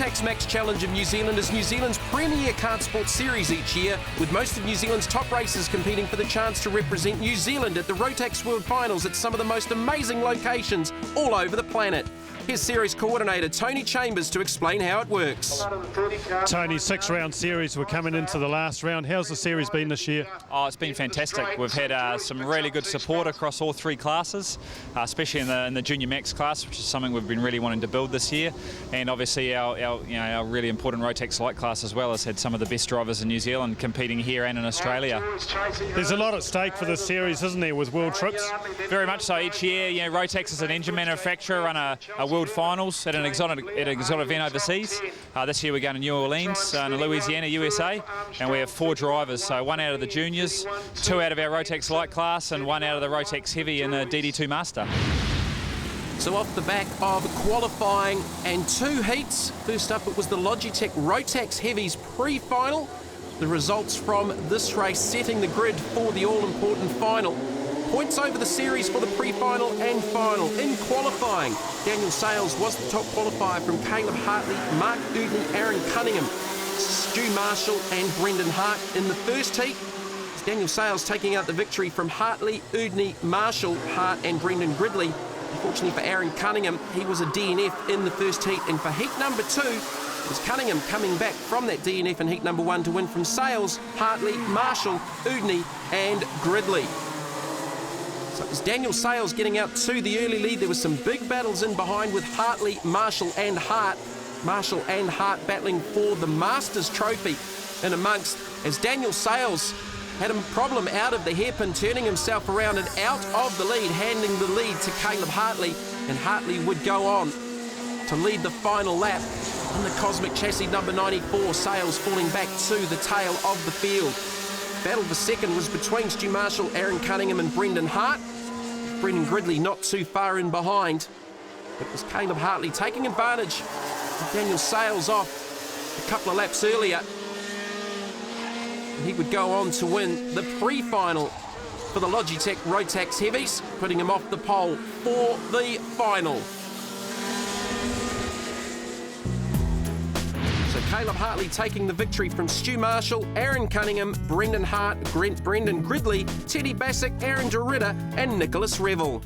Rotax Max Challenge of New Zealand is New Zealand's premier kart sports series each year, with most of New Zealand's top racers competing for the chance to represent New Zealand at the Rotax World Finals at some of the most amazing locations all over the planet. Here's series coordinator Tony Chambers to explain how it works. Tony, 6-round series. We're coming into the last round. How's the series been this year? Oh, it's been fantastic. We've had some really good support across all three classes, especially in the junior max class, which is something we've been really wanting to build this year. And obviously our really important Rotax light class as well has had some of the best drivers in New Zealand competing here and in Australia. There's a lot at stake for this series, isn't there, with world trips? Very much so. Each year, Rotax is an engine manufacturer, run a World Finals at an exotic event overseas. This year we're going to New Orleans in Louisiana, USA, and we have 4 drivers, so 1 out of the juniors, 2 out of our Rotax light class, and 1 out of the Rotax heavy in the DD2 Master. So off the back of qualifying and 2 heats, first up it was the Logitech Rotax Heavies pre-final. The results from this race setting the grid for the all-important final. Points over the series for the pre-final and final. In qualifying, Daniel Sales was the top qualifier from Caleb Hartley, Mark Udney, Aaron Cunningham, Stu Marshall and Brendan Hart in the first heat. Daniel Sales taking out the victory from Hartley, Udney, Marshall, Hart and Brendan Gridley. Unfortunately for Aaron Cunningham, he was a DNF in the first heat, and for heat number 2, it was Cunningham coming back from that DNF in heat number 1 to win from Sales, Hartley, Marshall, Udney and Gridley. So it was Daniel Sales getting out to the early lead. There was some big battles in behind with Hartley, Marshall and Hart. Marshall and Hart battling for the Masters trophy in amongst, as Daniel Sales had a problem out of the hairpin, turning himself around and out of the lead, handing the lead to Caleb Hartley, and Hartley would go on to lead the final lap in the Cosmic Chassis number 94, Sales falling back to the tail of the field. Battle for second was between Stu Marshall, Aaron Cunningham and Brendan Hart. Brendan Gridley not too far in behind. It was Caleb Hartley taking advantage of Daniel Sales off a couple of laps earlier. He would go on to win the pre-final for the Logitech Rotax Heavies, putting him off the pole for the final. So Caleb Hartley taking the victory from Stu Marshall, Aaron Cunningham, Brendan Hart, Brendan Gridley, Teddy Bassick, Aaron DeRitter and Nicholas Revel.